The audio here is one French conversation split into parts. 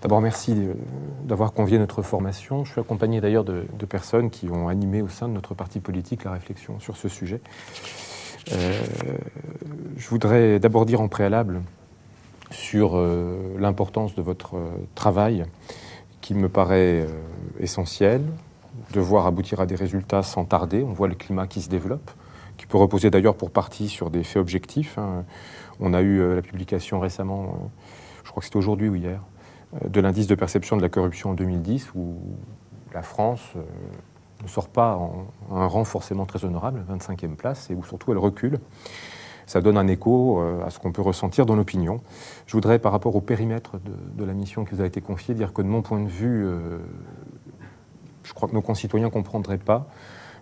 D'abord, merci d'avoir convié notre formation. Je suis accompagné d'ailleurs de personnes qui ont animé au sein de notre parti politique la réflexion sur ce sujet. Je voudrais d'abord dire en préalable sur l'importance de votre travail qui me paraît essentiel, devoir aboutir à des résultats sans tarder. On voit le climat qui se développe, qui peut reposer d'ailleurs pour partie sur des faits objectifs. On a eu la publication récemment, je crois que c'était aujourd'hui ou hier, de l'indice de perception de la corruption en 2010, où la France ne sort pas en un rang forcément très honorable, 25e place, et où surtout elle recule. Ça donne un écho à ce qu'on peut ressentir dans l'opinion. Je voudrais, par rapport au périmètre de la mission qui vous a été confiée, dire que de mon point de vue, je crois que nos concitoyens ne comprendraient pas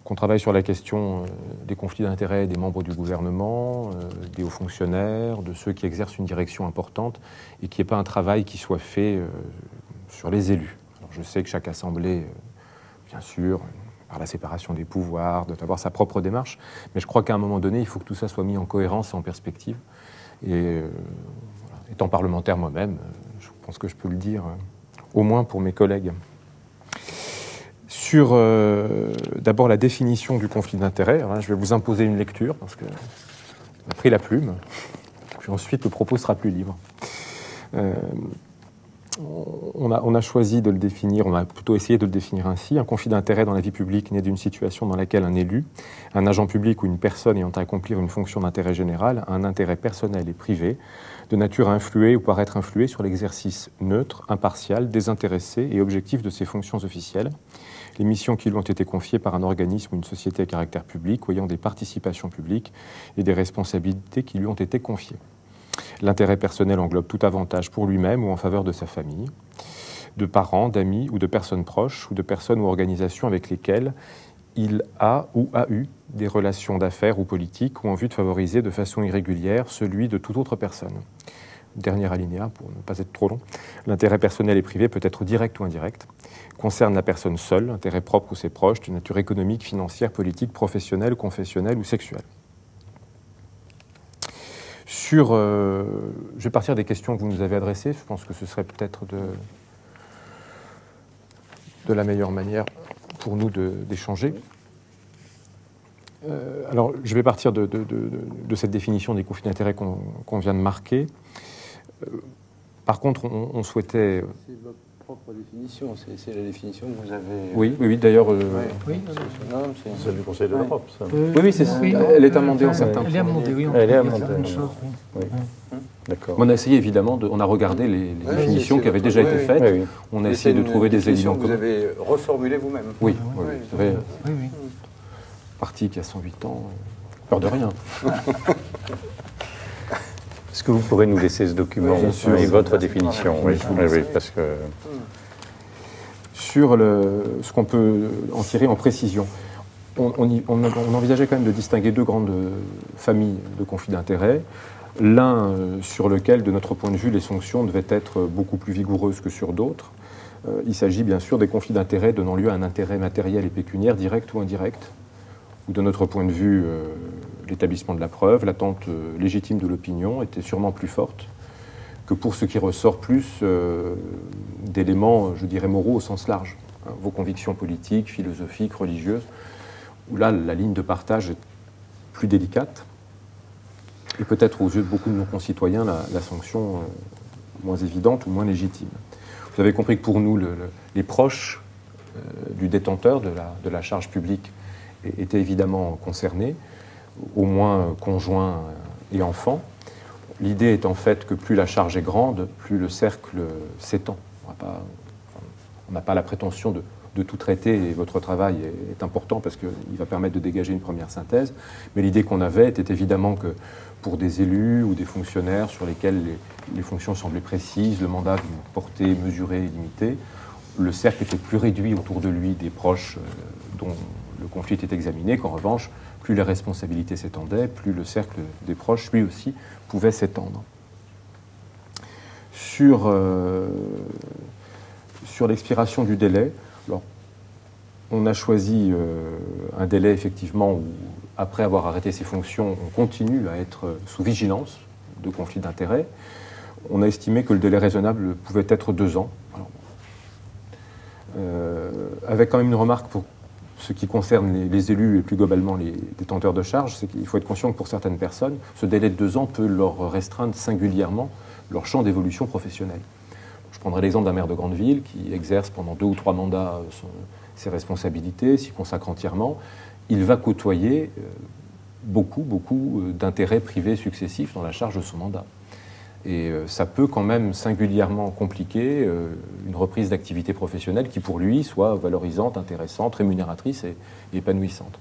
qu'on travaille sur la question des conflits d'intérêts des membres du gouvernement, des hauts fonctionnaires, de ceux qui exercent une direction importante, et qu'il n'y ait pas un travail qui soit fait sur les élus. Alors, je sais que chaque assemblée, bien sûr, par la séparation des pouvoirs, doit avoir sa propre démarche, mais je crois qu'à un moment donné, il faut que tout ça soit mis en cohérence et en perspective. Et voilà, étant parlementaire moi-même, je pense que je peux le dire, au moins pour mes collègues. Sur d'abord la définition du conflit d'intérêts, je vais vous imposer une lecture parce qu'on a pris la plume, puis ensuite le propos sera plus libre. On a choisi de le définir, on a plutôt essayé de le définir ainsi. Un conflit d'intérêts dans la vie publique naît d'une situation dans laquelle un élu, un agent public ou une personne ayant à accomplir une fonction d'intérêt général a un intérêt personnel et privé de nature à influer ou paraître influer sur l'exercice neutre, impartial, désintéressé et objectif de ses fonctions officielles, les missions qui lui ont été confiées par un organisme ou une société à caractère public ou ayant des participations publiques et des responsabilités qui lui ont été confiées. L'intérêt personnel englobe tout avantage pour lui-même ou en faveur de sa famille, de parents, d'amis ou de personnes proches ou de personnes ou organisations avec lesquelles il a ou a eu des relations d'affaires ou politiques ou en vue de favoriser de façon irrégulière celui de toute autre personne. Dernier alinéa, pour ne pas être trop long. L'intérêt personnel et privé peut être direct ou indirect, concerne la personne seule, intérêt propre ou ses proches, de nature économique, financière, politique, professionnelle, confessionnelle ou sexuelle. Je vais partir des questions que vous nous avez adressées. Je pense que ce serait peut-être de la meilleure manière pour nous d'échanger. Alors, je vais partir de cette définition des conflits d'intérêts qu'on vient de marquer. Par contre, on souhaitait... C'est votre propre définition, c'est la définition que vous avez... Oui, d'ailleurs... C'est celle du Conseil de l'Europe, ça. Oui, c'est ça. Elle est amendée en certains points. Elle est amendée, oui. Elle est amendée. Oui. D'accord. On a essayé évidemment, on a regardé les définitions qui avaient déjà été faites. Oui. On a essayé de trouver des éléments que vous avez reformulé vous-même. Oui, vous savez, Oui. parti qui a 108 ans, peur de rien. Est-ce que vous pourrez nous laisser ce document et votre définition? Oui, parce que... Sur ce qu'on peut en tirer en précision, on envisageait quand même de distinguer deux grandes familles de conflits d'intérêts. L'un sur lequel, de notre point de vue, les sanctions devaient être beaucoup plus vigoureuses que sur d'autres. Il s'agit bien sûr des conflits d'intérêts donnant lieu à un intérêt matériel et pécuniaire, direct ou indirect, où de notre point de vue, l'établissement de la preuve, l'attente légitime de l'opinion était sûrement plus forte que pour ce qui ressort plus d'éléments, je dirais, moraux au sens large. Vos convictions politiques, philosophiques, religieuses, où là, la ligne de partage est plus délicate. Et peut-être aux yeux de beaucoup de nos concitoyens, la sanction moins évidente ou moins légitime. Vous avez compris que pour nous, les proches du détenteur de la charge publique étaient évidemment concernés, au moins conjoints et enfants. L'idée est en fait que plus la charge est grande, plus le cercle s'étend. On n'a pas la prétention de tout traiter, et votre travail est important parce qu'il va permettre de dégager une première synthèse. Mais l'idée qu'on avait était évidemment que pour des élus ou des fonctionnaires sur lesquels les fonctions semblaient précises, le mandat d'une portée mesurée et limitée, le cercle était plus réduit autour de lui des proches dont le conflit était examiné, qu'en revanche, plus les responsabilités s'étendaient, plus le cercle des proches, lui aussi, pouvait s'étendre. Sur l'expiration du délai, alors, on a choisi un délai, effectivement, où, après avoir arrêté ses fonctions, on continue à être sous vigilance de conflits d'intérêts. On a estimé que le délai raisonnable pouvait être 2 ans. avec quand même une remarque pour ce qui concerne les élus et plus globalement les détenteurs de charges, c'est qu'il faut être conscient que pour certaines personnes, ce délai de 2 ans peut leur restreindre singulièrement leur champ d'évolution professionnelle. Je prendrai l'exemple d'un maire de grande ville qui exerce pendant 2 ou 3 mandats ses responsabilités, s'y consacre entièrement. Il va côtoyer beaucoup d'intérêts privés successifs dans la charge de son mandat. Et ça peut quand même singulièrement compliquer une reprise d'activité professionnelle qui, pour lui, soit valorisante, intéressante, rémunératrice et épanouissante.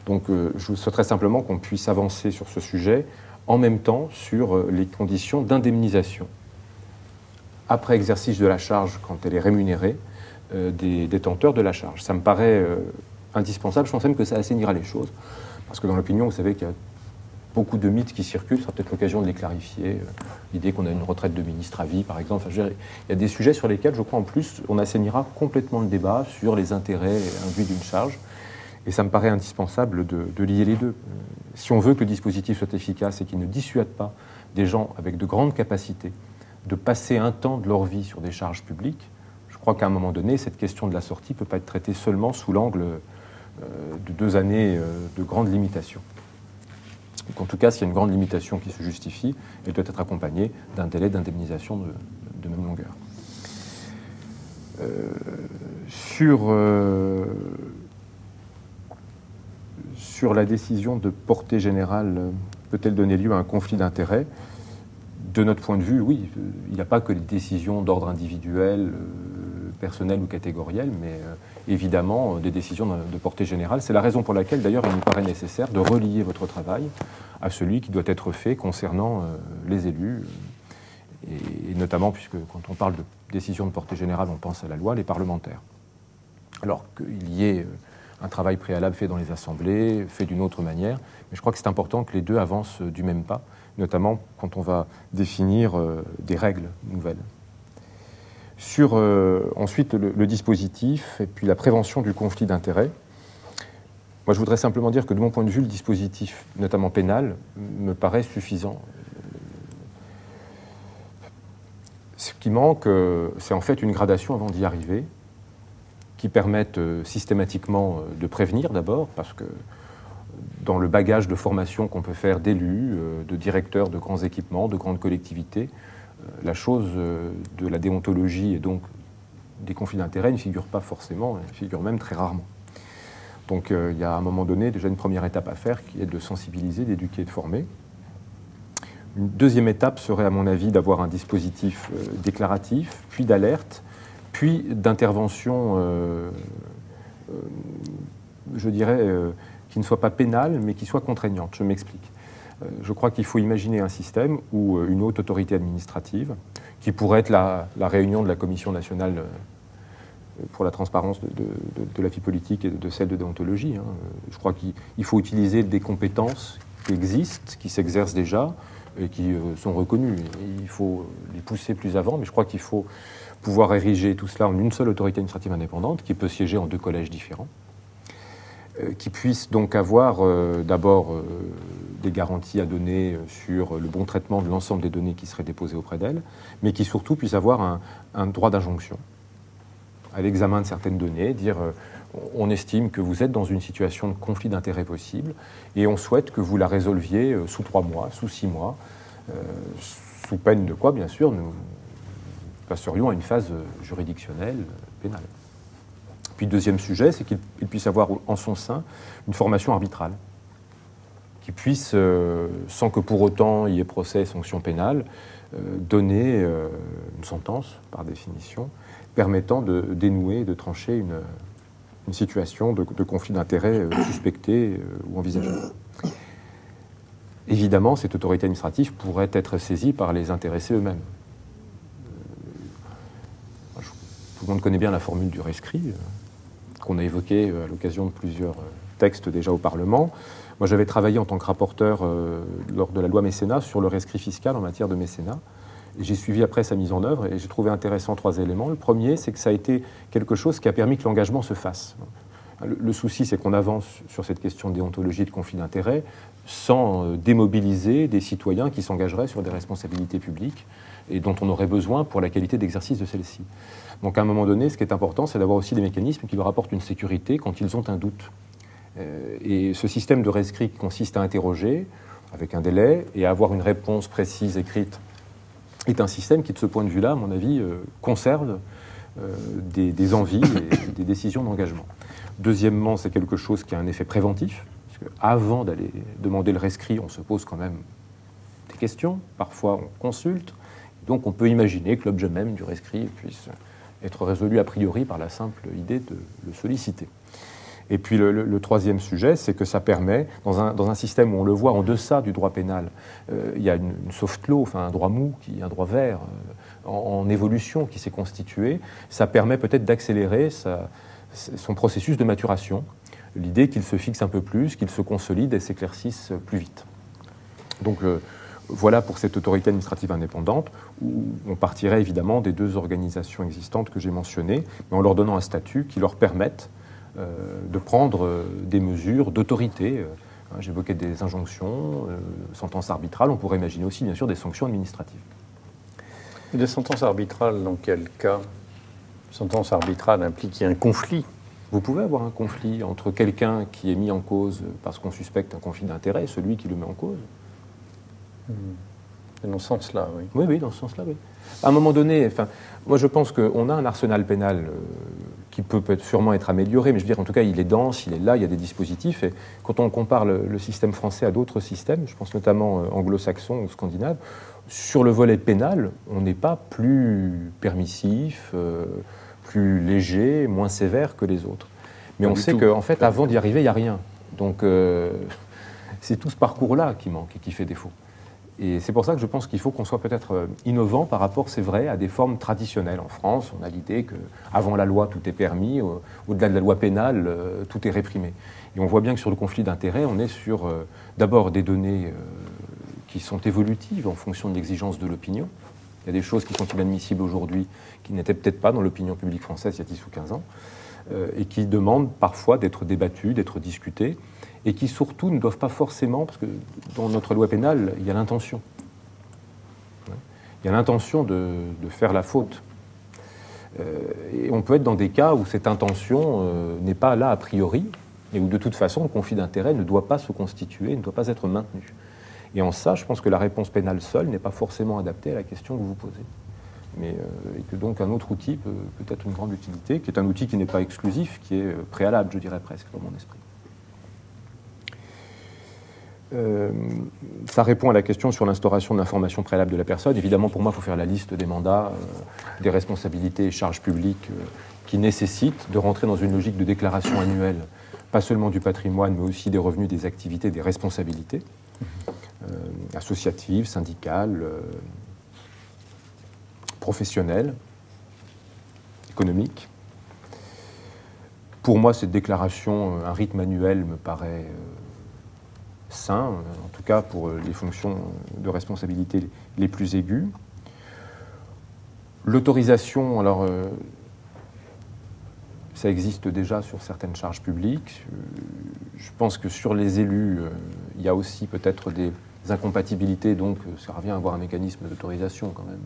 Donc je vous souhaiterais simplement qu'on puisse avancer sur ce sujet en même temps sur les conditions d'indemnisation après exercice de la charge, quand elle est rémunérée, des détenteurs de la charge. Ça me paraît indispensable. Je pense même que ça assainira les choses. Parce que dans l'opinion, vous savez qu'il y a beaucoup de mythes qui circulent, ce sera peut-être l'occasion de les clarifier. L'idée qu'on a une retraite de ministre à vie, par exemple. Enfin, il y a des sujets sur lesquels, je crois, en plus, on assainira complètement le débat sur les intérêts induits d'une charge. Et ça me paraît indispensable de lier les deux. Si on veut que le dispositif soit efficace et qu'il ne dissuade pas des gens avec de grandes capacités de passer un temps de leur vie sur des charges publiques, je crois qu'à un moment donné, cette question de la sortie ne peut pas être traitée seulement sous l'angle de 2 années de grandes limitations. Donc en tout cas, s'il y a une grande limitation qui se justifie, elle doit être accompagnée d'un délai d'indemnisation de même longueur. Sur la décision de portée générale, peut-elle donner lieu à un conflit d'intérêts ? De notre point de vue, oui. Il n'y a pas que les décisions d'ordre individuel, personnel ou catégoriel, mais évidemment des décisions de portée générale. C'est la raison pour laquelle, d'ailleurs, il nous paraît nécessaire de relier votre travail à celui qui doit être fait concernant les élus, et notamment, puisque quand on parle de décisions de portée générale, on pense à la loi, les parlementaires. Alors qu'il y ait un travail préalable fait dans les assemblées, fait d'une autre manière, mais je crois que c'est important que les deux avancent du même pas, notamment quand on va définir des règles nouvelles. Sur ensuite le dispositif et puis la prévention du conflit d'intérêts, moi je voudrais simplement dire que de mon point de vue, le dispositif, notamment pénal, me paraît suffisant. Ce qui manque, c'est en fait une gradation avant d'y arriver, qui permette systématiquement de prévenir d'abord, parce que dans le bagage de formation qu'on peut faire d'élus, de directeurs de grands équipements, de grandes collectivités, la chose de la déontologie et donc des conflits d'intérêts ne figure pas forcément, elle figure même très rarement. Donc il y a à un moment donné déjà une première étape à faire qui est de sensibiliser, d'éduquer et de former. Une deuxième étape serait à mon avis d'avoir un dispositif déclaratif, puis d'alerte, puis d'intervention, je dirais, qui ne soit pas pénale, mais qui soit contraignante. Je m'explique. Je crois qu'il faut imaginer un système où une haute autorité administrative, qui pourrait être la réunion de la Commission nationale pour la transparence de la vie politique et de celle de déontologie, hein. Je crois qu'il faut utiliser des compétences qui existent, qui s'exercent déjà et qui sont reconnues. Et il faut les pousser plus avant, mais je crois qu'il faut pouvoir ériger tout cela en une seule autorité administrative indépendante qui peut siéger en 2 collèges différents, qui puisse donc avoir d'abord des garanties à donner sur le bon traitement de l'ensemble des données qui seraient déposées auprès d'elle, mais qui surtout puisse avoir un droit d'injonction à l'examen de certaines données, dire on estime que vous êtes dans une situation de conflit d'intérêts possible et on souhaite que vous la résolviez sous 3 mois, sous 6 mois, sous peine de quoi, bien sûr, nous passerions à une phase juridictionnelle, pénale. Puis le deuxième sujet, c'est qu'il puisse avoir en son sein une formation arbitrale, qui puisse, sans que pour autant il y ait procès et sanction pénale, donner une sentence, par définition, permettant de dénouer, de trancher une situation de conflit d'intérêts suspecté ou envisagé. Évidemment, cette autorité administrative pourrait être saisie par les intéressés eux-mêmes. Tout le monde connaît bien la formule du rescrit, qu'on a évoquée à l'occasion de plusieurs textes déjà au Parlement. Moi, j'avais travaillé en tant que rapporteur lors de la loi mécénat sur le rescrit fiscal en matière de mécénat. J'ai suivi après sa mise en œuvre et j'ai trouvé intéressant 3 éléments. Le premier, c'est que ça a été quelque chose qui a permis que l'engagement se fasse. Le souci, c'est qu'on avance sur cette question de déontologie et de conflit d'intérêts sans démobiliser des citoyens qui s'engageraient sur des responsabilités publiques et dont on aurait besoin pour la qualité d'exercice de celle-ci. Donc à un moment donné, ce qui est important, c'est d'avoir aussi des mécanismes qui leur apportent une sécurité quand ils ont un doute. Et ce système de rescrit qui consiste à interroger avec un délai et à avoir une réponse précise écrite est un système qui, de ce point de vue-là, à mon avis, conserve des envies et des décisions d'engagement. Deuxièmement, c'est quelque chose qui a un effet préventif, parce qu'avant d'aller demander le rescrit, on se pose quand même des questions, parfois on consulte, donc on peut imaginer que l'objet même du rescrit puisse être résolu a priori par la simple idée de le solliciter. Et puis le troisième sujet, c'est que ça permet, dans un système où on le voit en deçà du droit pénal, il y a une soft law, enfin un droit mou, un droit vert en évolution qui s'est constitué, ça permet peut-être d'accélérer son processus de maturation, l'idée qu'il se fixe un peu plus, qu'il se consolide et s'éclaircisse plus vite. Donc voilà pour cette autorité administrative indépendante, où on partirait évidemment des deux organisations existantes que j'ai mentionnées, mais en leur donnant un statut qui leur permette de prendre des mesures d'autorité. J'évoquais des injonctions, sentences arbitrales, on pourrait imaginer aussi bien sûr des sanctions administratives. Et des sentences arbitrales, dans quel cas? Sentence arbitrale implique qu'il y a un conflit. Vous pouvez avoir un conflit entre quelqu'un qui est mis en cause parce qu'on suspecte un conflit d'intérêt et celui qui le met en cause. Dans ce sens-là, oui. Oui, dans ce sens-là, oui. À un moment donné, moi je pense qu'on a un arsenal pénal qui peut sûrement être amélioré, mais je veux dire, en tout cas, il est dense, il est là, il y a des dispositifs. Et quand on compare le système français à d'autres systèmes, je pense notamment anglo-saxons ou scandinaves, sur le volet pénal, on n'est pas plus permissif, plus léger, moins sévère que les autres. Mais on sait qu'en fait, avant d'y arriver, il n'y a rien. Donc, c'est tout ce parcours-là qui manque et qui fait défaut. Et c'est pour ça que je pense qu'il faut qu'on soit peut-être innovant par rapport, c'est vrai, à des formes traditionnelles. En France, on a l'idée qu'avant la loi, tout est permis, au-delà de la loi pénale, tout est réprimé. Et on voit bien que sur le conflit d'intérêts, on est sur d'abord des données qui sont évolutives en fonction de l'exigence de l'opinion. Il y a des choses qui sont inadmissibles aujourd'hui, qui n'étaient peut-être pas dans l'opinion publique française il y a 10 ou 15 ans, et qui demandent parfois d'être débattues, d'être discutées, et qui surtout ne doivent pas forcément, parce que dans notre loi pénale, il y a l'intention. Il y a l'intention de faire la faute. Et on peut être dans des cas où cette intention n'est pas là a priori, et où de toute façon le conflit d'intérêts ne doit pas se constituer, ne doit pas être maintenu. Et en ça, je pense que la réponse pénale seule n'est pas forcément adaptée à la question que vous vous posez. Et que donc un autre outil peut être une grande utilité, qui est un outil qui n'est pas exclusif, qui est préalable, je dirais presque, dans mon esprit. Ça répond à la question sur l'instauration de l'information préalable de la personne. Évidemment, pour moi, il faut faire la liste des mandats, des responsabilités et charges publiques qui nécessitent de rentrer dans une logique de déclaration annuelle, pas seulement du patrimoine, mais aussi des revenus, des activités, des responsabilités associatives, syndicales, professionnelles, économiques. Pour moi, cette déclaration, un rythme annuel me paraît sain, en tout cas pour les fonctions de responsabilité les plus aiguës. L'autorisation, alors, ça existe déjà sur certaines charges publiques. Je pense que sur les élus, il y a aussi peut-être des incompatibilités, donc ça revient à avoir un mécanisme d'autorisation quand même,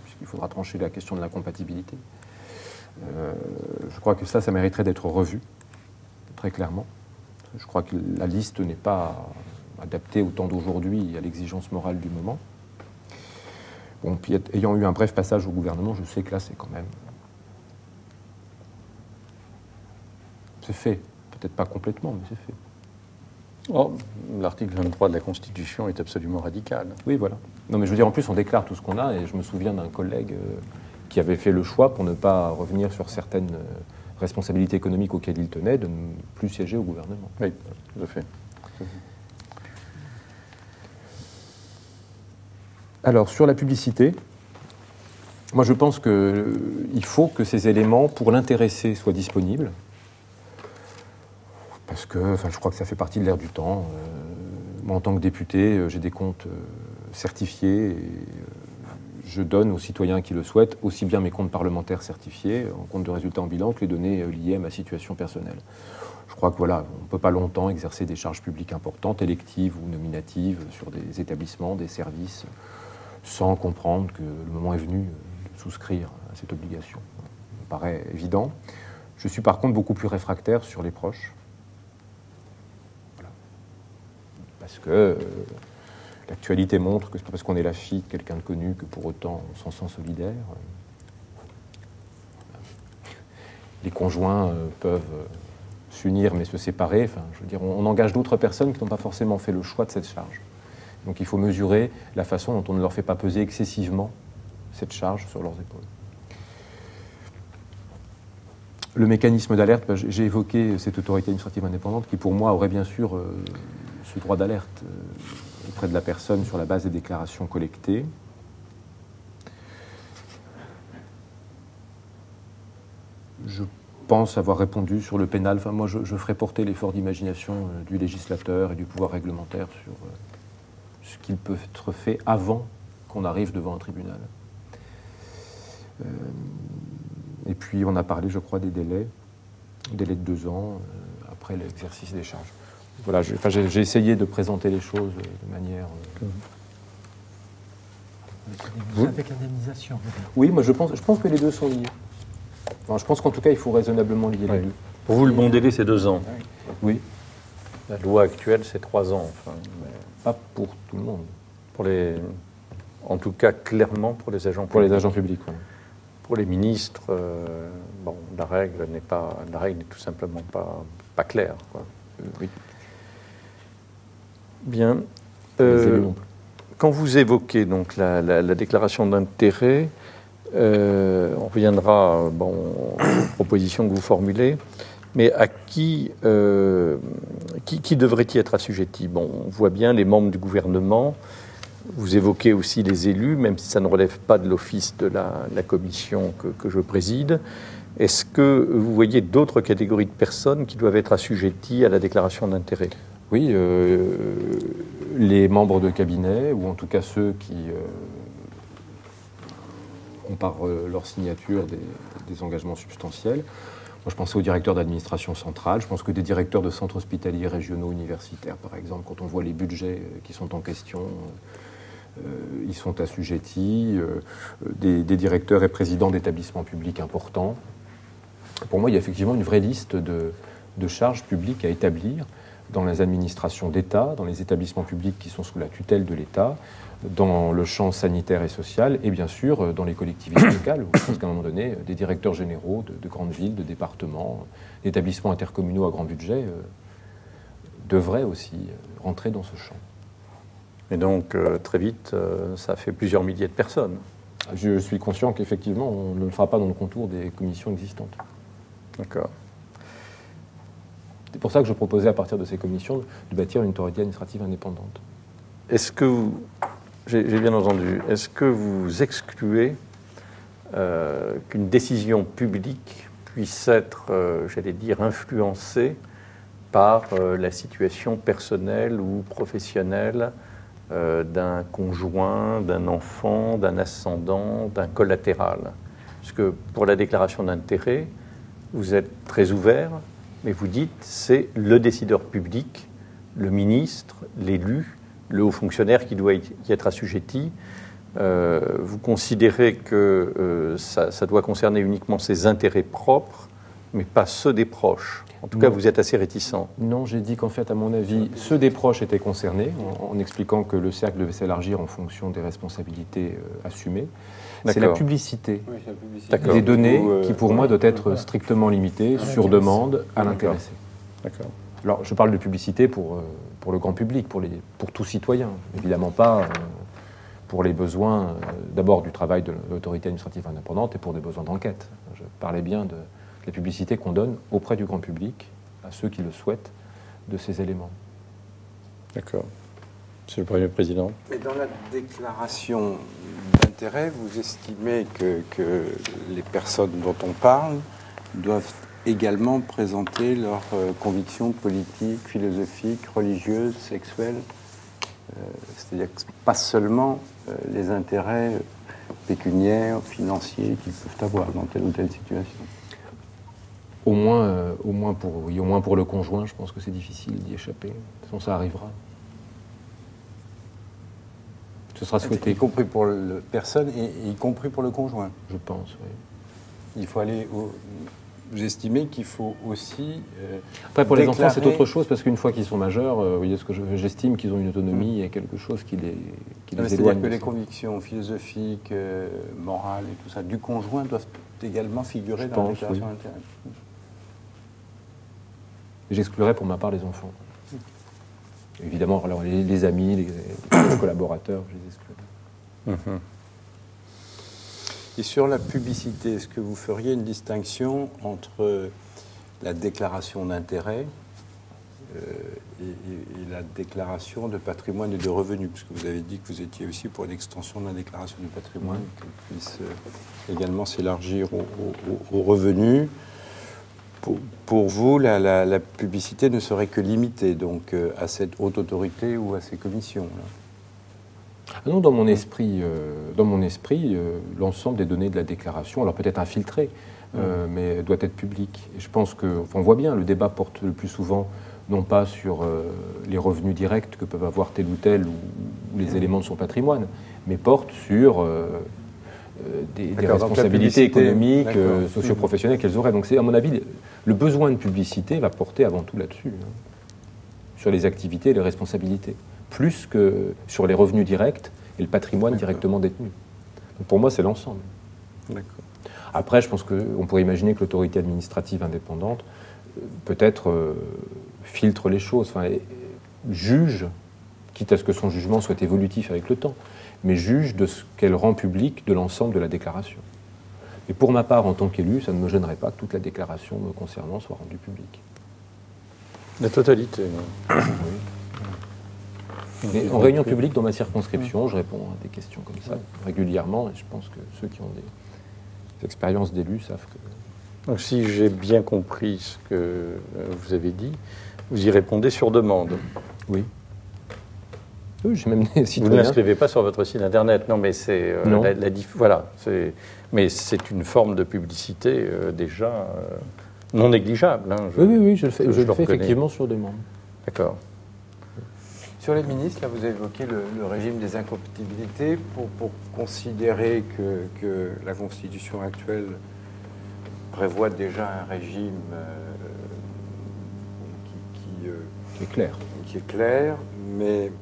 puisqu'il faudra trancher la question de l'incompatibilité. Je crois que ça mériterait d'être revu, très clairement. Je crois que la liste n'est pas adaptée au temps d'aujourd'hui, à l'exigence morale du moment. Bon, puis ayant eu un bref passage au gouvernement, je sais que là, c'est quand même... C'est fait. Peut-être pas complètement, mais c'est fait. Oh, l'article 23 de la Constitution est absolument radical. Oui, voilà. Non, mais je veux dire, en plus, on déclare tout ce qu'on a, et je me souviens d'un collègue qui avait fait le choix, pour ne pas revenir sur certaines responsabilités économiques auxquelles il tenait, de ne plus siéger au gouvernement. Oui, tout à fait. Alors, sur la publicité, moi je pense qu'il faut que ces éléments, pour l'intéressé, soient disponibles. Parce que je crois que ça fait partie de l'air du temps. Moi, en tant que député, j'ai des comptes certifiés et je donne aux citoyens qui le souhaitent aussi bien mes comptes parlementaires certifiés, en compte de résultats en bilan, que les données liées à ma situation personnelle. Je crois que voilà, on ne peut pas longtemps exercer des charges publiques importantes, électives ou nominatives, sur des établissements, des services, sans comprendre que le moment est venu de souscrire à cette obligation. Ça me paraît évident. Je suis par contre beaucoup plus réfractaire sur les proches. Voilà. Parce que l'actualité montre que ce n'est pas parce qu'on est la fille de quelqu'un de connu que pour autant on s'en sent solidaire. Les conjoints peuvent s'unir mais se séparer. Enfin, je veux dire, on engage d'autres personnes qui n'ont pas forcément fait le choix de cette charge. Donc il faut mesurer la façon dont on ne leur fait pas peser excessivement cette charge sur leurs épaules. Le mécanisme d'alerte, j'ai évoqué cette autorité administrative indépendante qui pour moi aurait bien sûr ce droit d'alerte auprès de la personne sur la base des déclarations collectées. Je pense avoir répondu sur le pénal. Enfin, moi, je ferai porter l'effort d'imagination du législateur et du pouvoir réglementaire sur ce qui peut être fait avant qu'on arrive devant un tribunal. Et puis, on a parlé, je crois, des délais de 2 ans après l'exercice des charges. Voilà, j'ai essayé de présenter les choses de manière... Avec indemnisation. Oui, moi, je pense que les deux sont liés. Enfin, je pense qu'en tout cas, il faut raisonnablement lier les deux. Pour vous, le bon délai, c'est 2 ans. Oui. La loi actuelle, c'est 3 ans. Enfin, mais... Pas pour tout le monde. En tout cas, clairement pour les agents publics. Pour les agents publics, oui. Pour les ministres, la règle n'est tout simplement pas claire, quoi. Oui. Bien. Les élus non plus. Quand vous évoquez donc la déclaration d'intérêt, on reviendra aux propositions que vous formulez, mais à qui devrait-il être assujetti? Bon, on voit bien les membres du gouvernement. Vous évoquez aussi les élus, même si ça ne relève pas de l'office de la commission que je préside. Est-ce que vous voyez d'autres catégories de personnes qui doivent être assujetties à la déclaration d'intérêt? Oui, les membres de cabinet, ou en tout cas ceux qui ont par leur signature des engagements substantiels. Moi, je pensais aux directeurs d'administration centrale. Je pense que des directeurs de centres hospitaliers régionaux universitaires, par exemple, quand on voit les budgets qui sont en question, ils sont assujettis. Des directeurs et présidents d'établissements publics importants. Pour moi, il y a effectivement une vraie liste de charges publiques à établir dans les administrations d'État, dans les établissements publics qui sont sous la tutelle de l'État, dans le champ sanitaire et social, et bien sûr dans les collectivités locales. Je pense qu'à un moment donné, des directeurs généraux de grandes villes, de départements, d'établissements intercommunaux à grand budget devraient aussi rentrer dans ce champ. Et donc, très vite, ça fait plusieurs milliers de personnes. Je suis conscient qu'effectivement, on ne le fera pas dans le contour des commissions existantes. D'accord. C'est pour ça que je proposais, à partir de ces commissions, de bâtir une autorité administrative indépendante. Est-ce que vous, j'ai bien entendu, est-ce que vous excluez qu'une décision publique puisse être, j'allais dire, influencée par la situation personnelle ou professionnelle d'un conjoint, d'un enfant, d'un ascendant, d'un collatéral? Parce que pour la déclaration d'intérêt, vous êtes très ouvert, mais vous dites c'est le décideur public, le ministre, l'élu, le haut fonctionnaire qui doit y être assujetti. Vous considérez que ça doit concerner uniquement ses intérêts propres, mais pas ceux des proches. En tout cas, vous êtes assez réticent. Non, j'ai dit qu'en fait, à mon avis, ceux des proches étaient concernés, en expliquant que le cercle devait s'élargir en fonction des responsabilités assumées. C'est la publicité, des données qui, pour moi, doit être strictement limitée, sur demande, à l'intéressé. D'accord. Alors, je parle de publicité pour le grand public, pour tout citoyen, évidemment pas pour les besoins, d'abord du travail de l'autorité administrative indépendante et pour des besoins d'enquête. Je parlais bien de la publicité qu'on donne auprès du grand public, à ceux qui le souhaitent, de ces éléments. D'accord. Monsieur le Premier Président. Mais dans la déclaration d'intérêt, vous estimez que les personnes dont on parle doivent également présenter leurs convictions politiques, philosophiques, religieuses, sexuelles, c'est-à-dire que pas seulement les intérêts pécuniaires, financiers qu'ils peuvent avoir dans telle ou telle situation. Au moins pour le conjoint, je pense que c'est difficile d'y échapper. De toute façon, ça arrivera. ce sera souhaité. Y compris pour la personne et y compris pour le conjoint. Je pense, oui. Il faut aller vous estimez qu'il faut aussi Après, pour les enfants, c'est déclarer- autre chose, parce qu'une fois qu'ils sont majeurs, vous voyez, j'estime qu'ils ont une autonomie et quelque chose qui les C'est-à-dire éloigne. que de les ça. convictions philosophiques, morales et tout ça du conjoint doivent également figurer Je dans la pense, déclaration oui. d'intérêt. J'exclurais pour ma part les enfants. Évidemment, alors, les amis, les collaborateurs, je les exclurais. Et sur la publicité, est-ce que vous feriez une distinction entre la déclaration d'intérêt et la déclaration de patrimoine et de revenus? Parce que vous avez dit que vous étiez aussi pour l'extension de la déclaration de patrimoine, qu'elle puisse également s'élargir aux revenus. Pour vous, la publicité ne serait que limitée donc, à cette haute autorité ou à ces commissions là. Ah non, dans mon esprit, l'ensemble des données de la déclaration, alors peut-être infiltrées, mais doit être public. Et je pense on voit bien, le débat porte le plus souvent non pas sur les revenus directs que peuvent avoir tel ou tel ou les éléments de son patrimoine, mais porte sur des D'accord, donc la responsabilités publicité, économiques, d'accord. socio-professionnelles qu'elles auraient. Donc c'est, à mon avis, le besoin de publicité va porter avant tout là-dessus, hein, sur les activités et les responsabilités, plus que sur les revenus directs et le patrimoine directement détenu. Donc pour moi, c'est l'ensemble. D'accord. Après, je pense qu'on pourrait imaginer que l'autorité administrative indépendante, peut-être, filtre les choses, enfin, juge, quitte à ce que son jugement soit évolutif avec le temps, mais juge de ce qu'elle rend public de l'ensemble de la déclaration. Et pour ma part, en tant qu'élu, ça ne me gênerait pas que toute la déclaration me concernant soit rendue publique. La totalité. Mais en réunion publique, dans ma circonscription, je réponds à des questions comme ça régulièrement, et je pense que ceux qui ont des expériences d'élus savent que... Donc, si j'ai bien compris ce que vous avez dit, vous y répondez sur demande. Oui. Oui, j'ai même des Vous ne citoyens... l'inscrivez pas sur votre site internet, non, mais c'est Non. voilà, mais c'est une forme de publicité déjà non négligeable. Hein, Oui, je le fais, je je le le fais reconnais. effectivement sur demande. D'accord. Sur les ministres, là, vous avez évoqué le régime des incompatibilités pour considérer que la Constitution actuelle prévoit déjà un régime C'est clair. qui est clair, mais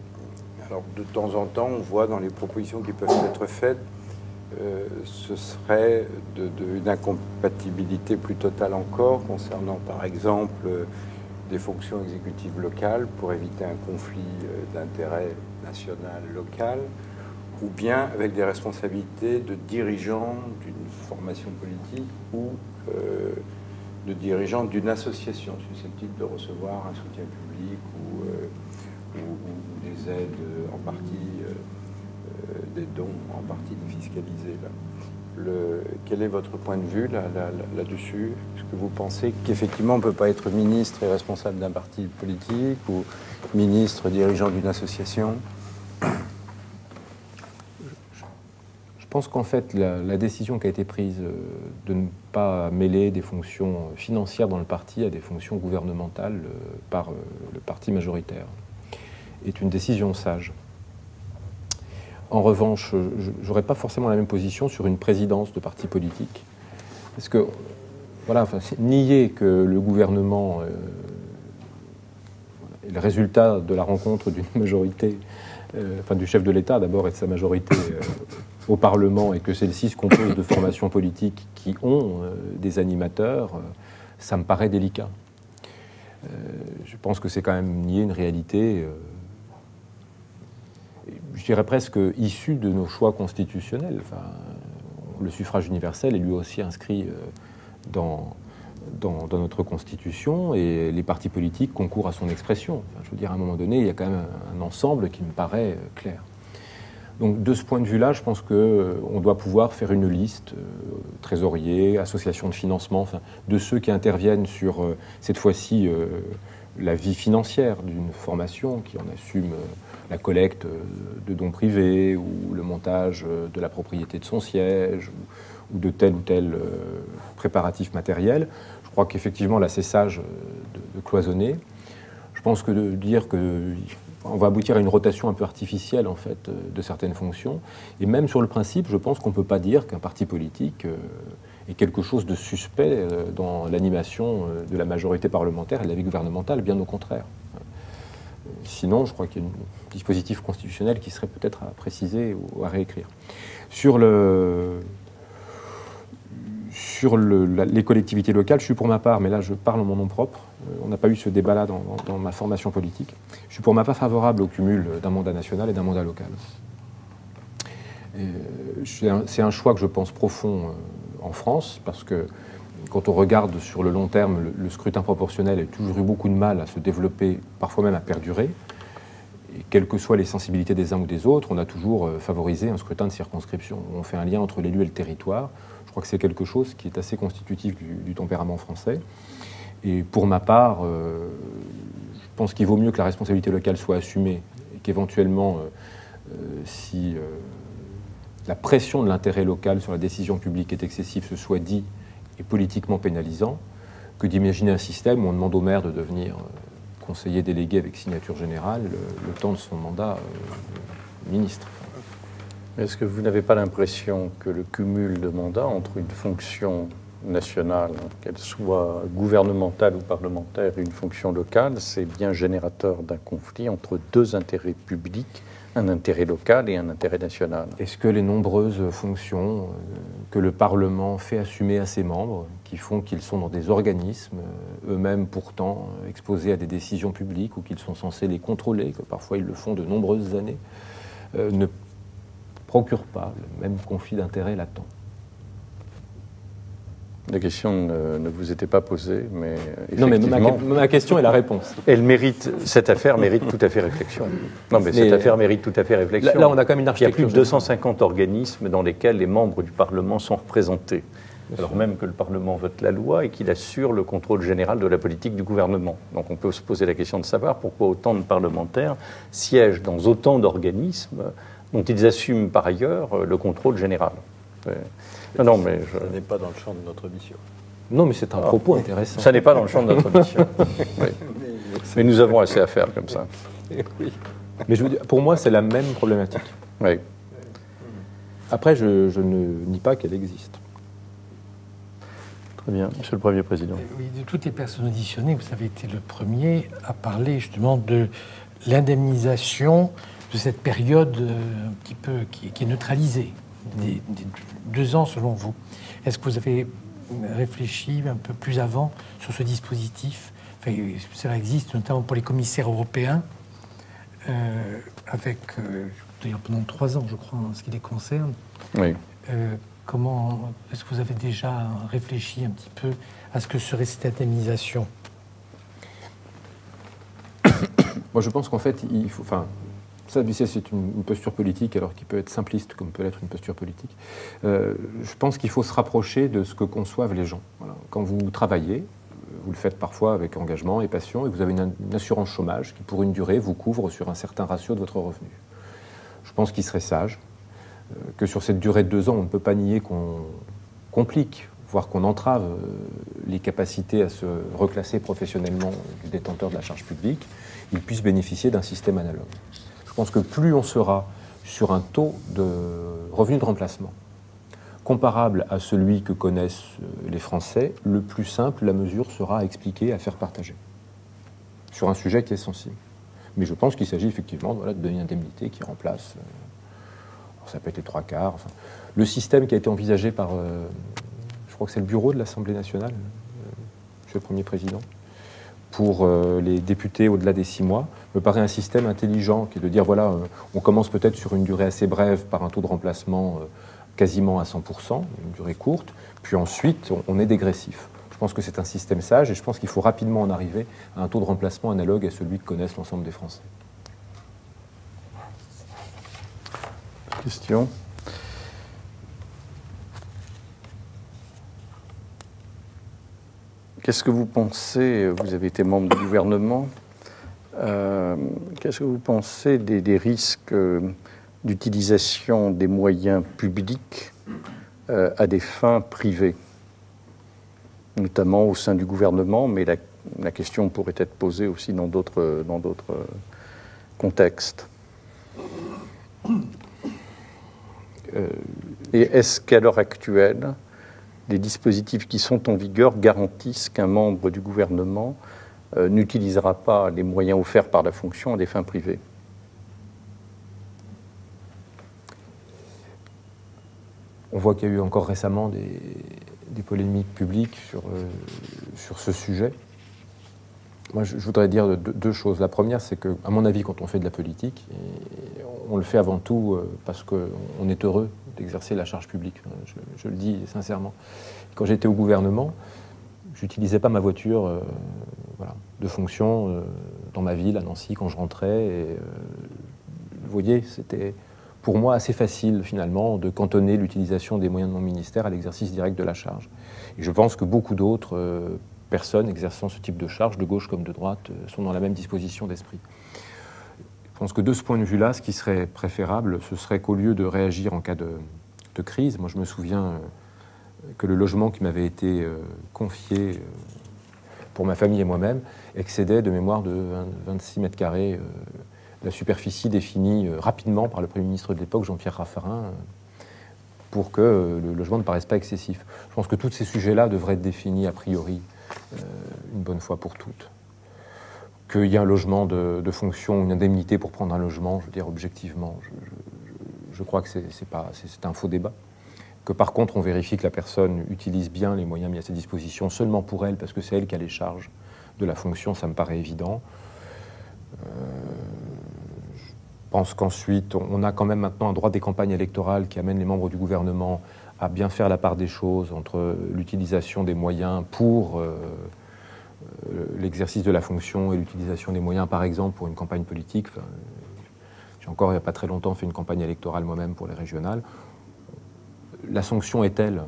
alors de temps en temps, on voit dans les propositions qui peuvent être faites, ce serait une incompatibilité plus totale encore concernant, par exemple, des fonctions exécutives locales pour éviter un conflit d'intérêt national local, ou bien avec des responsabilités de dirigeants d'une formation politique ou de dirigeants d'une association susceptible de recevoir un soutien public ou des aides en partie, des dons en partie défiscalisés. Quel est votre point de vue là-dessus? Est-ce que vous pensez qu'effectivement on ne peut pas être ministre et responsable d'un parti politique ou ministre dirigeant d'une association? Je pense qu'en fait, la décision qui a été prise de ne pas mêler des fonctions financières dans le parti à des fonctions gouvernementales par le parti majoritaire est une décision sage. En revanche, je n'aurais pas forcément la même position sur une présidence de parti politique. Parce que, voilà, c'est nier que le gouvernement est le résultat de la rencontre d'une majorité, du chef de l'État d'abord et de sa majorité au Parlement, et que celle-ci se compose de formations politiques qui ont des animateurs, ça me paraît délicat. Je pense que c'est quand même nier une réalité, je dirais presque issue de nos choix constitutionnels. Enfin, le suffrage universel est lui aussi inscrit dans notre Constitution, et les partis politiques concourent à son expression. Enfin, je veux dire, à un moment donné, il y a quand même un ensemble qui me paraît clair. Donc, de ce point de vue-là, je pense qu'on doit pouvoir faire une liste, trésorier, association de financement, de ceux qui interviennent sur, cette fois-ci, la vie financière d'une formation, qui en assume la collecte de dons privés, ou le montage de la propriété de son siège, ou de tel ou tel préparatif matériel. Je crois qu'effectivement, là, c'est sage de cloisonner. Je pense que de dire que on va aboutir à une rotation un peu artificielle en fait de certaines fonctions. Et même sur le principe, je pense qu'on ne peut pas dire qu'un parti politique est quelque chose de suspect dans l'animation de la majorité parlementaire et de la vie gouvernementale, bien au contraire. Sinon, je crois qu'il y a un dispositif constitutionnel qui serait peut-être à préciser ou à réécrire. Sur les collectivités locales, je suis pour ma part, mais là je parle en mon nom propre, on n'a pas eu ce débat-là dans ma formation politique, je suis pour ma part favorable au cumul d'un mandat national et d'un mandat local. C'est un choix que je pense profond en France, parce que quand on regarde sur le long terme, le scrutin proportionnel a toujours eu beaucoup de mal à se développer, parfois même à perdurer. Et quelles que soient les sensibilités des uns ou des autres, on a toujours favorisé un scrutin de circonscription. On fait un lien entre l'élu et le territoire. Je crois que c'est quelque chose qui est assez constitutif du tempérament français. Et pour ma part, je pense qu'il vaut mieux que la responsabilité locale soit assumée et qu'éventuellement, si la pression de l'intérêt local sur la décision publique est excessive, ce soit dit et politiquement pénalisant, que d'imaginer un système où on demande au maire de devenir conseiller délégué avec signature générale le temps de son mandat ministre. Est-ce que vous n'avez pas l'impression que le cumul de mandats entre une fonction nationale, qu'elle soit gouvernementale ou parlementaire, et une fonction locale, c'est bien générateur d'un conflit entre deux intérêts publics, un intérêt local et un intérêt national? Est-ce que les nombreuses fonctions que le Parlement fait assumer à ses membres, qui font qu'ils sont dans des organismes, eux-mêmes pourtant exposés à des décisions publiques, ou qu'ils sont censés les contrôler, que parfois ils le font de nombreuses années, ne procurent pas le même conflit d'intérêts latent? La question ne vous était pas posée, mais non, mais effectivement, ma question est la réponse. Cette affaire mérite tout à fait réflexion. Non, mais cette affaire mérite tout à fait réflexion. Là, on a quand même une Il y a architecture. plus de 250 organismes dans lesquels les membres du Parlement sont représentés, alors même que le Parlement vote la loi et qu'il assure le contrôle général de la politique du gouvernement. Donc on peut se poser la question de savoir pourquoi autant de parlementaires siègent dans autant d'organismes dont ils assument par ailleurs le contrôle général. Non, mais ça n'est pas dans le champ de notre mission. Non, mais c'est un propos intéressant. Ça n'est pas dans le champ de notre mission. Oui. Mais nous avons assez à faire comme ça. Oui. Mais je veux dire, pour moi, c'est la même problématique. Oui. Après, je ne nie pas qu'elle existe. Très bien. Monsieur le Premier Président. Oui, de toutes les personnes auditionnées, vous avez été le premier à parler justement de l'indemnisation de cette période qui est neutralisée, des 2 ans selon vous. Est-ce que vous avez réfléchi un peu plus avant sur ce dispositif? Enfin, cela existe notamment pour les commissaires européens, avec d'ailleurs pendant 3 ans, je crois, en ce qui les concerne. Oui. Comment est-ce que vous avez déjà réfléchi un petit peu à ce que serait cette indemnisation? Moi, je pense qu'en fait, il faut. Enfin, ça, c'est une posture politique, alors qui peut être simpliste comme peut l'être une posture politique. Je pense qu'il faut se rapprocher de ce que conçoivent les gens. Voilà. Quand vous travaillez, vous le faites parfois avec engagement et passion, et vous avez une assurance chômage qui, pour une durée, vous couvre sur un certain ratio de votre revenu. Je pense qu'il serait sage que sur cette durée de 2 ans, on ne peut pas nier qu'on complique, voire qu'on entrave les capacités à se reclasser professionnellement du détenteur de la charge publique, il puisse bénéficier d'un système analogue. Je pense que plus on sera sur un taux de revenu de remplacement comparable à celui que connaissent les Français, le plus simple la mesure sera à expliquer, à faire partager, sur un sujet qui est sensible. Mais je pense qu'il s'agit effectivement de donner une indemnité qui remplace... ça peut être les 3/4. Enfin, le système qui a été envisagé par, je crois que c'est le bureau de l'Assemblée nationale, Monsieur le Premier Président, pour les députés au-delà des 6 mois, me paraît un système intelligent qui est de dire, voilà, on commence peut-être sur une durée assez brève par un taux de remplacement quasiment à 100%, une durée courte, puis ensuite on est dégressif. Je pense que c'est un système sage et je pense qu'il faut rapidement en arriver à un taux de remplacement analogue à celui que connaissent l'ensemble des Français. Question. Qu'est-ce que vous pensez, vous avez été membre du gouvernement, qu'est-ce que vous pensez des risques d'utilisation des moyens publics à des fins privées, notamment au sein du gouvernement, mais la question pourrait être posée aussi dans d'autres contexte? Et est-ce qu'à l'heure actuelle, les dispositifs qui sont en vigueur garantissent qu'un membre du gouvernement n'utilisera pas les moyens offerts par la fonction à des fins privées? On voit qu'il y a eu encore récemment des polémiques publiques sur ce sujet. Moi, je voudrais dire deux choses. La première, c'est que, à mon avis, quand on fait de la politique, on le fait avant tout parce qu'on est heureux d'exercer la charge publique. Je le dis sincèrement. Quand j'étais au gouvernement, je n'utilisais pas ma voiture de fonction dans ma ville, à Nancy, quand je rentrais. Et, vous voyez, c'était pour moi assez facile, finalement, de cantonner l'utilisation des moyens de mon ministère à l'exercice direct de la charge. Et je pense que beaucoup d'autres personnes exerçant ce type de charge, de gauche comme de droite, sont dans la même disposition d'esprit. Je pense que de ce point de vue-là, ce qui serait préférable, ce serait qu'au lieu de réagir en cas de crise, moi je me souviens que le logement qui m'avait été confié pour ma famille et moi-même excédait de mémoire de 26 mètres carrés la superficie définie rapidement par le Premier ministre de l'époque, Jean-Pierre Raffarin, pour que le logement ne paraisse pas excessif. Je pense que tous ces sujets-là devraient être définis a priori une bonne fois pour toutes. Qu'il y ait un logement de fonction, une indemnité pour prendre un logement, je veux dire objectivement, je crois que c'est un faux débat. Que par contre on vérifie que la personne utilise bien les moyens mis à sa disposition seulement pour elle, parce que c'est elle qui a les charges de la fonction, ça me paraît évident. Je pense qu'ensuite, on a quand même maintenant un droit des campagnes électorales qui amène les membres du gouvernement à bien faire la part des choses entre l'utilisation des moyens pour l'exercice de la fonction et l'utilisation des moyens, par exemple, pour une campagne politique. Enfin, j'ai encore, il n'y a pas très longtemps, fait une campagne électorale moi-même pour les régionales. La sanction est telle,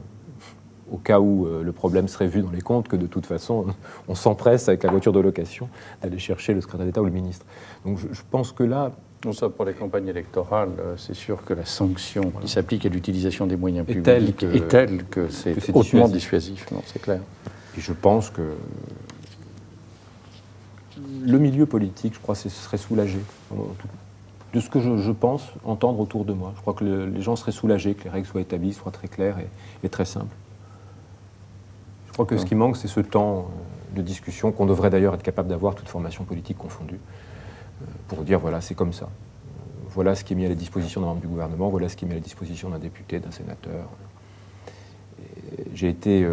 au cas où le problème serait vu dans les comptes, que de toute façon, on s'empresse avec la voiture de location d'aller chercher le secrétaire d'État ou le ministre. Donc je pense que là... Non, ça, pour les campagnes électorales, c'est sûr que la sanction qui s'applique à l'utilisation des moyens publics est telle que c'est hautement dissuasif. Non, c'est clair. Et je pense que le milieu politique, je crois, serait soulagé. De ce que je pense entendre autour de moi. Je crois que les gens seraient soulagés, que les règles soient établies, soient très claires et très simples. Je crois que ce qui manque, c'est ce temps de discussion qu'on devrait d'ailleurs être capable d'avoir, toute formation politique confondue, pour dire voilà, c'est comme ça. Voilà ce qui est mis à la disposition d'un membre du gouvernement, voilà ce qui est mis à la disposition d'un député, d'un sénateur. J'ai été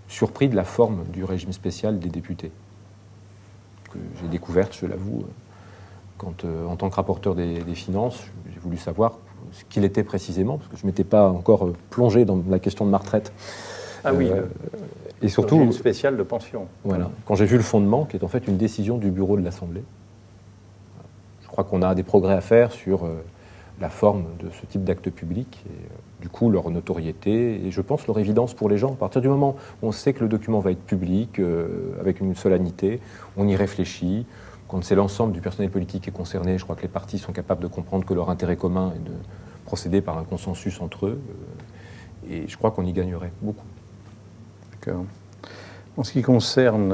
surpris de la forme du régime spécial des députés, que j'ai découverte, je l'avoue, quand, en tant que rapporteur des finances, j'ai voulu savoir ce qu'il était précisément, parce que je ne m'étais pas encore plongé dans la question de ma retraite. Ah oui, et surtout régime spécial de pension. Voilà. Quand j'ai vu le fondement, qui est en fait une décision du bureau de l'Assemblée, je crois qu'on a des progrès à faire sur la forme de ce type d'acte public, et du coup leur notoriété, et je pense leur évidence pour les gens. À partir du moment où on sait que le document va être public, avec une solennité, on y réfléchit. Quand c'est l'ensemble du personnel politique qui est concerné, je crois que les partis sont capables de comprendre que leur intérêt commun est de procéder par un consensus entre eux, et je crois qu'on y gagnerait beaucoup. D'accord. En ce qui concerne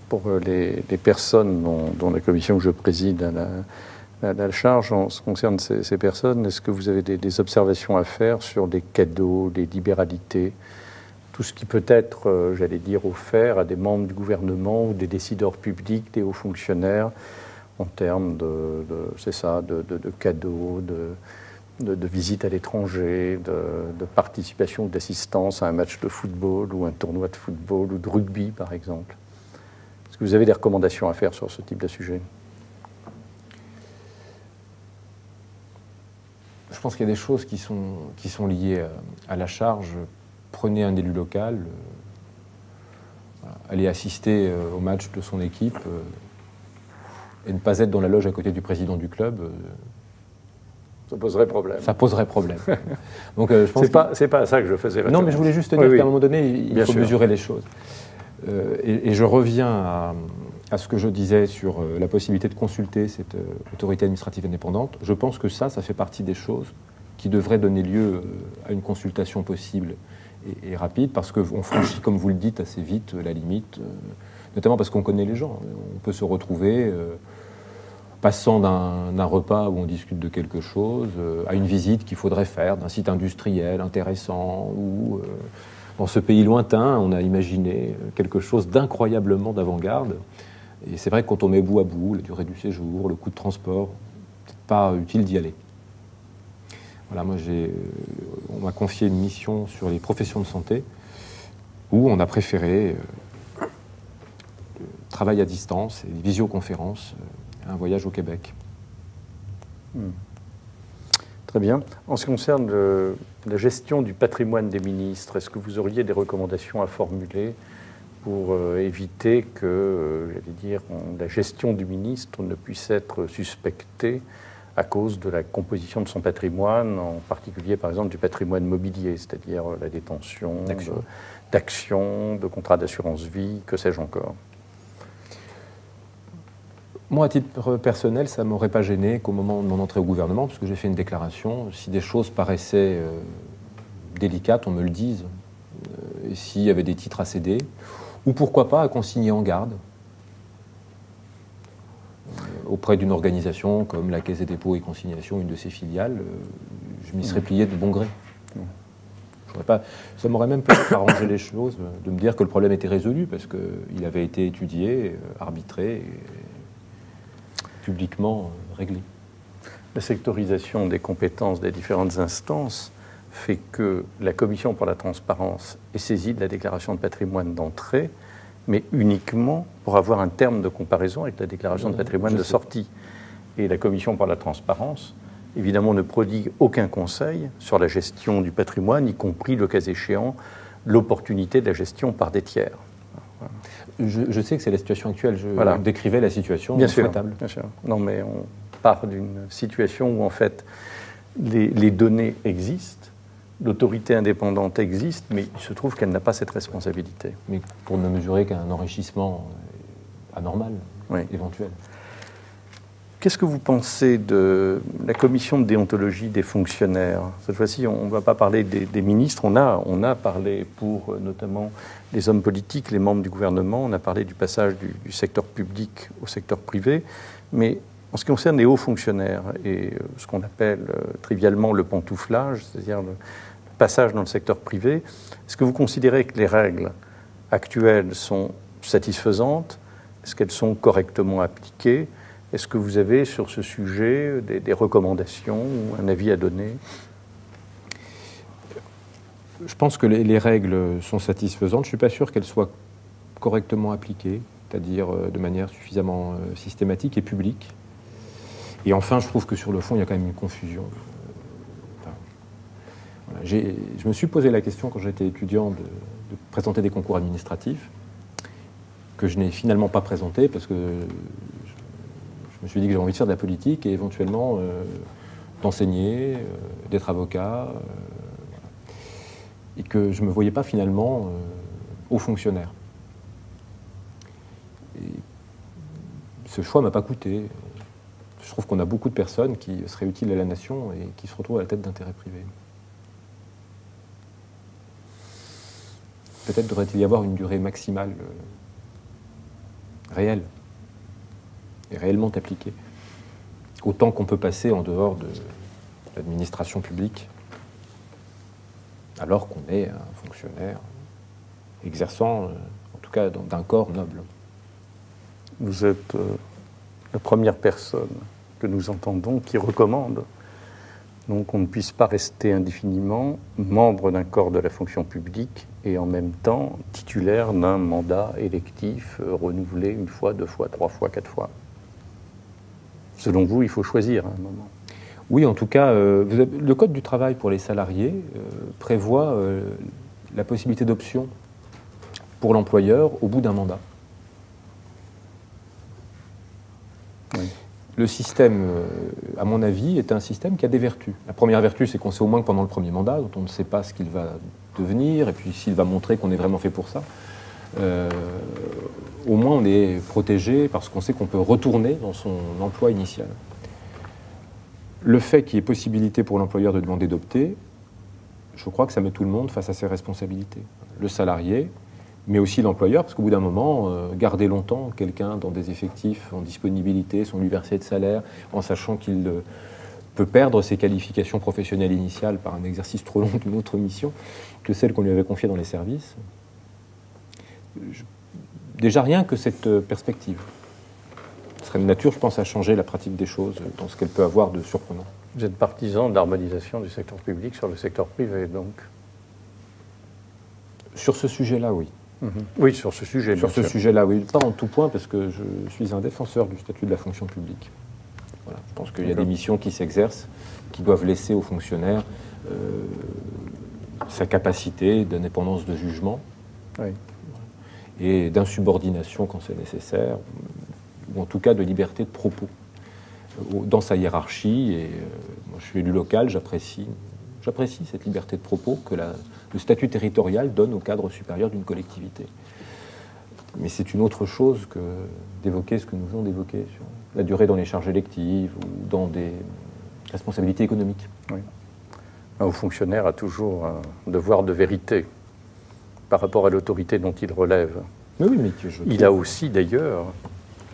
pour les personnes dont la commission que je préside a la charge, en ce qui concerne ces personnes, est-ce que vous avez des observations à faire sur les cadeaux, les libéralités, tout ce qui peut être, j'allais dire, offert à des membres du gouvernement ou des décideurs publics, des hauts fonctionnaires, en termes de cadeaux, de visites à l'étranger, de participation ou d'assistance à un match de football ou un tournoi de football ou de rugby, par exemple. Est-ce que vous avez des recommandations à faire sur ce type de sujet ? Je pense qu'il y a des choses qui sont liées à la charge. Prenez un élu local, aller assister au match de son équipe et ne pas être dans la loge à côté du président du club. Ça poserait problème. Ça poserait problème. Donc, je pense c'est pas à ça que je faisais référence. Non, mais je voulais juste dire qu'à un moment donné, il faut mesurer les choses. Et je reviens à ce que je disais sur la possibilité de consulter cette autorité administrative indépendante. Je pense que ça fait partie des choses qui devraient donner lieu à une consultation possible et rapide, parce qu'on franchit, comme vous le dites, assez vite la limite, notamment parce qu'on connaît les gens. On peut se retrouver passant d'un repas où on discute de quelque chose à une visite qu'il faudrait faire d'un site industriel intéressant ou dans ce pays lointain, on a imaginé quelque chose d'incroyablement d'avant-garde. Et c'est vrai que quand on met bout à bout, la durée du séjour, le coût de transport, c'est pas utile d'y aller. Voilà, moi on m'a confié une mission sur les professions de santé où on a préféré le travail à distance et des visioconférences à un voyage au Québec. Très bien. En ce qui concerne la gestion du patrimoine des ministres, est-ce que vous auriez des recommandations à formuler pour éviter que, la gestion du ministre ne puisse être suspectée à cause de la composition de son patrimoine, en particulier, par exemple, du patrimoine mobilier, c'est-à-dire la détention d'actions, de contrats d'assurance vie, que sais-je encore? Moi, à titre personnel, ça ne m'aurait pas gêné qu'au moment de mon entrée au gouvernement, parce que j'ai fait une déclaration, si des choses paraissaient délicates, on me le dise, et s'il y avait des titres à céder, ou pourquoi pas à consigner en garde auprès d'une organisation comme la Caisse des dépôts et consignations, une de ses filiales, je m'y serais plié de bon gré. Ça m'aurait même peut-être arrangé les choses de me dire que le problème était résolu, parce qu'il avait été étudié, arbitré, et publiquement réglé. La sectorisation des compétences des différentes instances fait que la Commission pour la transparence est saisie de la déclaration de patrimoine d'entrée, mais uniquement pour avoir un terme de comparaison avec la déclaration de patrimoine de sortie. Et la Commission pour la transparence, évidemment, ne prodigue aucun conseil sur la gestion du patrimoine, y compris, le cas échéant, l'opportunité de la gestion par des tiers. Je sais que c'est la situation actuelle. Je décrivais la situation souhaitable. Bien sûr. Non, mais on part d'une situation où, en fait, les données existent, l'autorité indépendante existe, mais il se trouve qu'elle n'a pas cette responsabilité. Mais pour ne mesurer qu'un enrichissement anormal, éventuel. Qu'est-ce que vous pensez de la commission de déontologie des fonctionnaires? Cette fois-ci, on ne va pas parler des ministres. On a parlé pour notamment les hommes politiques, les membres du gouvernement. On a parlé du passage du secteur public au secteur privé. Mais en ce qui concerne les hauts fonctionnaires et ce qu'on appelle trivialement le pantouflage, c'est-à-dire le passage dans le secteur privé, est-ce que vous considérez que les règles actuelles sont satisfaisantes? Est-ce qu'elles sont correctement appliquées? Est-ce que vous avez sur ce sujet des recommandations ou un avis à donner? Je pense que les règles sont satisfaisantes. Je ne suis pas sûr qu'elles soient correctement appliquées, c'est-à-dire de manière suffisamment systématique et publique. Et enfin, je trouve que sur le fond, il y a quand même une confusion. Je me suis posé la question quand j'étais étudiant de présenter des concours administratifs, que je n'ai finalement pas présenté parce que je me suis dit que j'avais envie de faire de la politique et éventuellement d'enseigner, d'être avocat, et que je ne me voyais pas finalement haut fonctionnaire. Et ce choix ne m'a pas coûté. Je trouve qu'on a beaucoup de personnes qui seraient utiles à la nation et qui se retrouvent à la tête d'intérêts privés. Peut-être devrait-il y avoir une durée maximale réelle et réellement appliquée. Autant qu'on peut passer en dehors de l'administration publique, alors qu'on est un fonctionnaire exerçant, en tout cas, d'un corps noble. Vous êtes la première personne que nous entendons qui recommande donc qu'on ne puisse pas rester indéfiniment membre d'un corps de la fonction publique et en même temps titulaire d'un mandat électif renouvelé une fois, deux fois, trois fois, quatre fois. Selon vous, il faut choisir à un moment. Oui, en tout cas, le Code du travail pour les salariés prévoit la possibilité d'option pour l'employeur au bout d'un mandat. Oui. Le système, à mon avis, est un système qui a des vertus. La première vertu, c'est qu'on sait au moins que pendant le premier mandat, dont on ne sait pas ce qu'il va devenir, et puis s'il va montrer qu'on est vraiment fait pour ça, au moins on est protégé parce qu'on sait qu'on peut retourner dans son emploi initial. Le fait qu'il y ait possibilité pour l'employeur de demander d'opter, je crois que ça met tout le monde face à ses responsabilités. Le salarié, mais aussi l'employeur, parce qu'au bout d'un moment, garder longtemps quelqu'un dans des effectifs en disponibilité, sans lui verser de salaire, en sachant qu'il peut perdre ses qualifications professionnelles initiales par un exercice trop long d'une autre mission que celle qu'on lui avait confiée dans les services. Déjà rien que cette perspective serait de nature, je pense, à changer la pratique des choses dans ce qu'elle peut avoir de surprenant. Vous êtes partisan de l'harmonisation du secteur public sur le secteur privé, donc? Sur ce sujet-là, oui. Oui, sur ce sujet, Sur bien ce sûr. sujet-là, oui. Pas en tout point, parce que je suis un défenseur du statut de la fonction publique. Voilà. Je pense qu'il y a des missions qui s'exercent, qui doivent laisser aux fonctionnaires sa capacité d'indépendance de jugement Oui. et d'insubordination quand c'est nécessaire, ou en tout cas de liberté de propos dans sa hiérarchie. Et moi, je suis élu local, j'apprécie cette liberté de propos que le statut territorial donne au cadre supérieur d'une collectivité. Mais c'est une autre chose que d'évoquer ce que nous venons d'évoquer sur la durée dans les charges électives ou dans des responsabilités économiques. Oui. Un haut fonctionnaire a toujours un devoir de vérité par rapport à l'autorité dont il relève. Mais oui, mais Il a aussi d'ailleurs,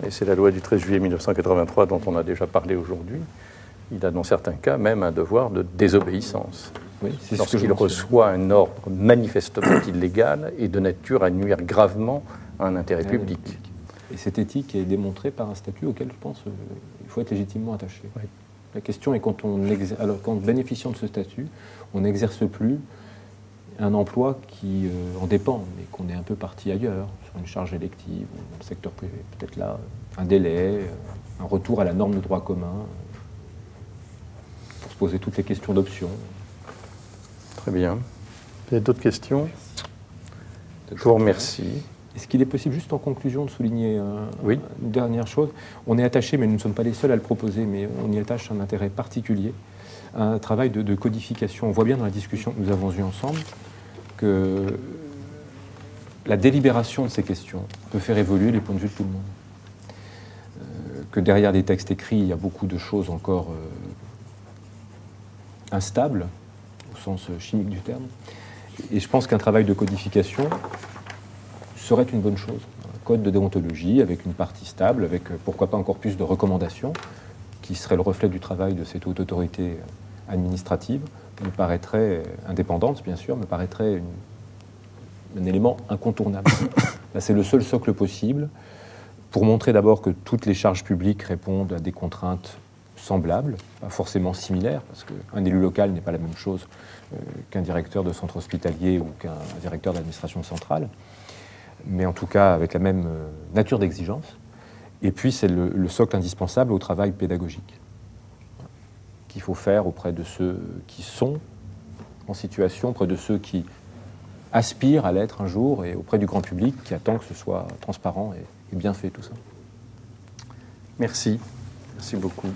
et c'est la loi du 13 juillet 1983 dont on a déjà parlé aujourd'hui, il a dans certains cas même un devoir de désobéissance. oui, c'est ce que je Lorsqu'il mentionne. reçoit un ordre manifestement illégal et de nature à nuire gravement à un intérêt public. Et cette éthique est démontrée par un statut auquel, je pense, il faut être légitimement attaché. Oui. La question est quand bénéficiant de ce statut, on n'exerce plus un emploi qui en dépend, mais qu'on est un peu parti ailleurs, sur une charge élective, ou dans le secteur privé. Peut-être là, un délai, un retour à la norme de droit commun, pour se poser toutes les questions d'options. Très bien. Vous avez d'autres questions? Je vous remercie. Est-ce qu'il est possible, juste en conclusion, de souligner Oui. une dernière chose? On est attaché, mais nous ne sommes pas les seuls à le proposer, mais on y attache un intérêt particulier, à un travail de codification. On voit bien dans la discussion que nous avons eue ensemble que la délibération de ces questions peut faire évoluer les points de vue de tout le monde. Que derrière des textes écrits, il y a beaucoup de choses encore instables, au sens chimique du terme. Et je pense qu'un travail de codification serait une bonne chose. Un code de déontologie avec une partie stable, avec pourquoi pas encore plus de recommandations, qui serait le reflet du travail de cette haute autorité administrative, me paraîtrait, indépendante bien sûr, me paraîtrait un élément incontournable. Là, c'est le seul socle possible pour montrer d'abord que toutes les charges publiques répondent à des contraintes semblables, pas forcément similaires, parce qu'un élu local n'est pas la même chose qu'un directeur de centre hospitalier ou qu'un directeur d'administration centrale, mais en tout cas avec la même nature d'exigence. Et puis c'est le socle indispensable au travail pédagogique qu'il faut faire auprès de ceux qui sont en situation, auprès de ceux qui aspirent à l'être un jour et auprès du grand public qui attend que ce soit transparent et bien fait tout ça. Merci. Merci beaucoup.